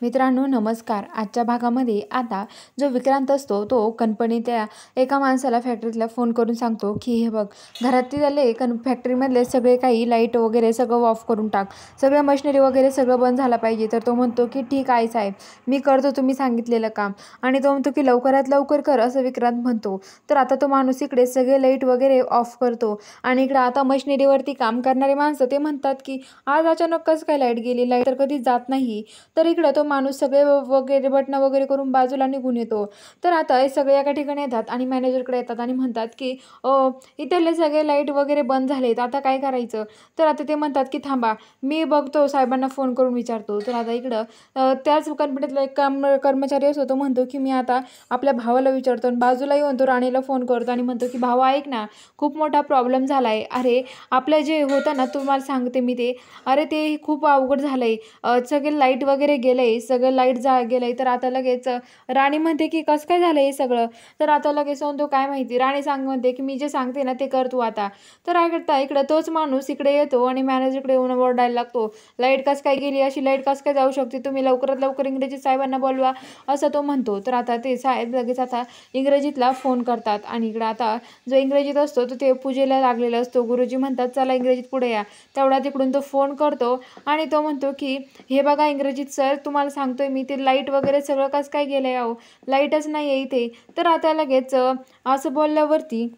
मित्रांनो नमस्कार. आजच्या भागामध्ये आता जो विक्रांत असतो तो कंपनीच्या एका माणसाला फॅक्टरीतला फोन करून सांगतो की हे बघ, घरातले फॅक्टरीमधले सगळे काही लाईट वगैरे सगळं ऑफ करून टाक, सगळं मशिनरी वगैरे सगळं बंद झालं पाहिजे. तर तो म्हणतो की ठीक आहे साहेब, मी करतो तुम्ही सांगितलेलं काम. आणि तो म्हणतो की लवकरात लवकर कर असं विक्रांत म्हणतो. तर आता तो माणूस इकडे सगळे लाईट वगैरे ऑफ करतो आणि इकडे आता मशिनरीवरती काम करणारे माणसं ते म्हणतात की आज अचानक कसं काय लाईट गेली, लाईट तर कधीच जात नाही. तर इकडं तो माणूस सगळे वगैरे बटणं वगैरे करून बाजूला निघून येतो. तर आता हे सगळे एका ठिकाणी येतात आणि मॅनेजरकडे येतात आणि म्हणतात की इथले सगळे लाईट वगैरे बंद झालेत, आता काय करायचं. तर आता ते म्हणतात की थांबा, मी बघतो, साहेबांना फोन करून विचारतो. तर आता इकडं त्याच कंपनीतला एक कर्मचारी असतो, तो म्हणतो की मी आता आपल्या भावाला विचारतो. आणि बाजूला येऊन तो राणीला फोन करतो आणि म्हणतो की भावा ऐक ना, खूप मोठा प्रॉब्लेम झाला आहे. अरे आपलं जे होतं ना, तुम्हाला सांगते मी ते, अरे ते खूप अवघड झालं आहे, सगळे लाईट वगैरे गेलंय, सगळं लाईट गेलंय. तर आता लगेच राणी म्हणते की कसं काय झालं हे सगळं. तर आता लगेच तो काय माहिती, राणी म्हणते की मी जे सांगते ना ते कर तू आता. तर ऐकता इकडं तोच माणूस इकडे येतो आणि मॅनेजरकडे येऊन ओरडायला लागतो, लाईट कसं काय गेली, अशी लाईट कसं काय जाऊ शकते, तुम्ही लवकरात लवकर इंग्रजी साहेबांना बोलवा असं तो म्हणतो. तर आता ते साहेब लगेच आता इंग्रजीतला फोन करतात आणि इकडं आता जो इंग्रजीत असतो तो ते पूजेला लागलेला असतो. गुरुजी म्हणतात चला इंग्रजीत पुढे या. तेवढा तिकडून तो फोन करतो आणि तो म्हणतो की हे बघा इंग्रजीत सर, तुम्हाला सांगतोय मी, ते लाईट वगैरे सगळं कसं काय गेलंय, अहो लाईटच नाही आहे इथे. तर आता लगेच असं बोलल्यावरती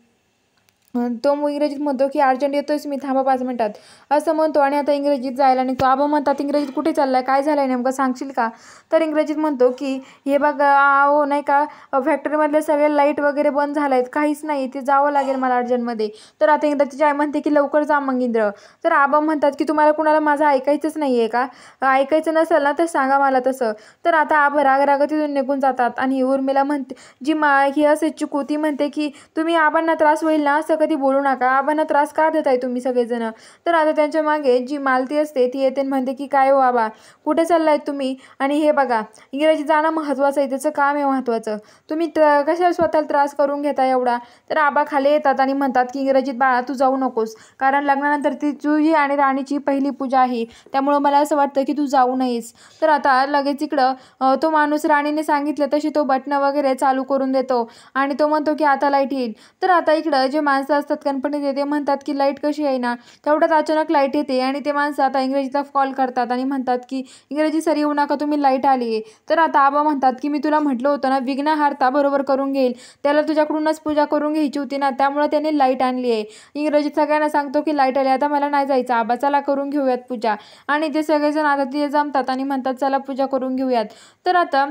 तो इंग्रजीत म्हणतो की अर्जंट येतोयच मी, थांबा 5 मिनिटात असं म्हणतो. आणि आता इंग्रजीत जायला निघतो. आबा म्हणतात इंग्रजीत कुठे चाललाय, काय झालंय नेमकं सांगशील का. तर इंग्रजीत म्हणतो की हे बघा अहो नाही का, फॅक्टरीमधले सगळे लाईट वगैरे बंद झालायत, काहीच नाही, ते जावं लागेल मला अर्जंटमध्ये. तर आता इंग्रजीची आई म्हणते की लवकर जा मग इंद्र. तर आबा म्हणतात की तुम्हाला कुणाला माझं ऐकायचंच नाही आहे का, ऐकायचं नसेल ना तर सांगा मला तसं. तर आता आबा राग तिथून निघून जातात आणि उर्मिला म्हणते, जी ही असे चिकू, ती म्हणते की तुम्ही आबांना त्रास होईल ना असं कधी बोलू नका, आबांना त्रास का देताय तुम्ही सगळेजण. तर आता त्यांच्या मागे जी मालती असते ती येते म्हणते की काय हो आबा, कुठे चाललाय तुम्ही. आणि हे बघा इंग्रजी जाणं महत्त्वाचं आहे, त्याचं काम आहे महत्त्वाचं, तुम्ही कशाला स्वतःला त्रास करून घेता एवढा. तर आबा खाली येतात आणि म्हणतात की इंग्रजीत बाळा तू जाऊ नकोस, कारण लग्नानंतर ती तुझी आणि राणीची पहिली पूजा आहे, त्यामुळं मला असं वाटतं की तू जाऊ नयेस. तर आता लगेच इकडं तो माणूस राणीने सांगितलं तशी तो बटणं वगैरे चालू करून देतो आणि तो म्हणतो की आता लाईट येईल. तर आता इकडं जे माणसं असतात कंपनीत ते म्हणतात की लाईट कशी आहे ना. तेवढ्यात अचानक लाईट येते आणि ते माणसं आता इंग्रजीचा कॉल करतात आणि म्हणतात की इंग्रजी सर येऊ नका, तुम्ही लाईट आली आहे. तर आता आबा म्हणतात की मी तुला म्हटलं होतं ना, विघ्नहर्ता बरोबर करून घेईल, त्याला तुझ्याकडूनच पूजा करून घ्यायची होती ना, त्यामुळे त्याने लाईट आणली आहे. इंग्रजीत सगळ्यांना सांगतो की लाईट आली, आता मला नाही जायचं आबा, चला करून घेऊयात पूजा. आणि ते सगळेजण आता ते जमतात आणि म्हणतात चला पूजा करून घेऊयात. तर आता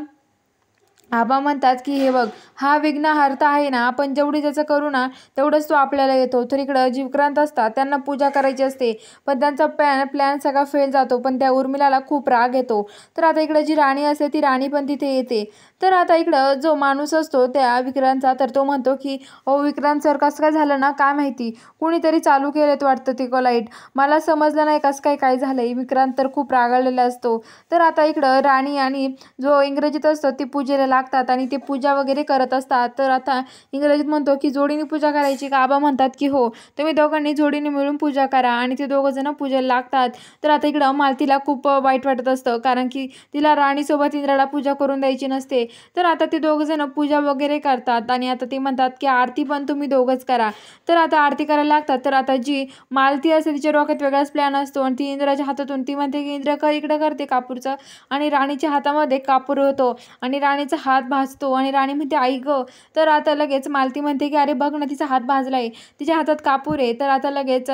आबा म्हणतात की हे बघ, हा विघ्नहर्ता आहे ना, आपण जेवढी त्याचं करू ना तेवढंच तो आपल्याला येतो. तर इकडं जी विक्रांत असतात त्यांना पूजा करायची असते, पण त्यांचा प्लॅन सगळा फेल जातो. पण त्या उर्मिलाला खूप राग येतो. तर आता इकडं जी राणी असते ती राणी पण तिथे येते. तर आता इकडं जो माणूस असतो त्या विक्रांतचा, तर तो म्हणतो की ओ विक्रांत सर, कसं काय झालं ना काय माहिती, कुणीतरी चालू केलेत वाटतं ते लाईट, मला समजलं नाही कसं काय काय झालंय. विक्रांत तर खूप रागावलेला असतो. तर आता इकडं राणी आणि जो इंग्रजीत असतो ती पूजेला लागतात आणि ते पूजा वगैरे करत असतात. तर आता इंग्रजीत म्हणतो की जोडीने पूजा करायची का. आबा म्हणतात की हो, तुम्ही दोघांनी जोडीने मिळून पूजा करा. आणि ते दोघं जण पूजेला लागतात. तर आता इकडं मालतीला खूप वाईट वाटत असतं, कारण की तिला राणीसोबत इंद्राला पूजा करून द्यायची नसते. तर आता ते दोघं जण पूजा वगैरे करतात आणि आता ते म्हणतात की आरती पण तुम्ही दोघंच करा. तर आता आरती करायला लागतात. तर आता जी मालती असते तिच्या डोक्यात वेगळाच प्लॅन असतो आणि ती इंद्राच्या हातातून ती म्हणते की इंद्र इकडं करते कापूरचं, आणि राणीच्या हातामध्ये कापूर होतो आणि राणीचा हात भाजतो आणि राणी म्हणते आई ग. तर आता लगेच मालती म्हणते की अरे बघ ना, तिचा हात भाजलाय, तिच्या हातात कापूर आहे. तर आता लगेच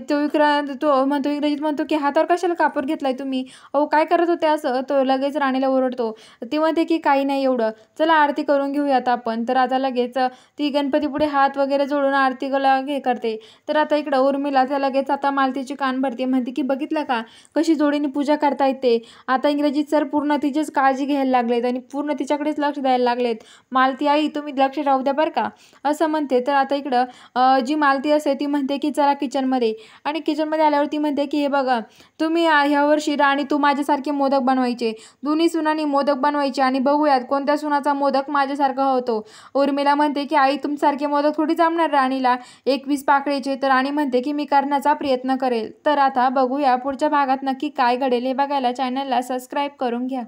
तो विक्रांत तो म्हणतो इंग्रजीत म्हणतो की हातावर कशाला कापूर घेतलाय तुम्ही, अहो काय करत होते असं. तो लगेच राणीला ओरडतो. ती म्हणते की काही नाही एवढं, चला आरती करून घेऊयात आपण. तर आता लगेच ती गणपती पुढे हात वगैरे जोडून आरतीला हे करते. तर आता इकडं उर्मिला त्या लगेच आता मालतीची कान भरते, म्हणते की बघितलं का कशी जोडीने पूजा करता येते. आता इंग्रजीत सर पूर्ण तिचीच काळजी घ्यायला लागलेत आणि पूर्ण तिच्याकडेच लक्ष द्यायला लागलेत. मालती आई तुम्ही लक्ष राहू द्या बरं का असं म्हणते. तर आता इकडं जी मालती असते ती म्हणते की चला किचनमध्ये. आणि किचनमध्ये आल्यावर ती म्हणते की हे बघा, तुम्ही ह्या वर्षी राणी तू माझ्यासारखे मोदक बनवायचे, दोन्ही सुनांनी मोदक बनवायचे आणि बघूयात कोणत्या सुनाचा मोदक माझ्यासारखा होतो. उर्मिला म्हणते की आई तुमच्यासारखे मोदक थोडी जमणार राणीला, 21 पाकळीचे. तर राणी म्हणते की मी करण्याचा प्रयत्न करेल. तर आता बघूया पुढच्या भागात नक्की काय घडेल हे बघायला चॅनलला सबस्क्राईब करून घ्या.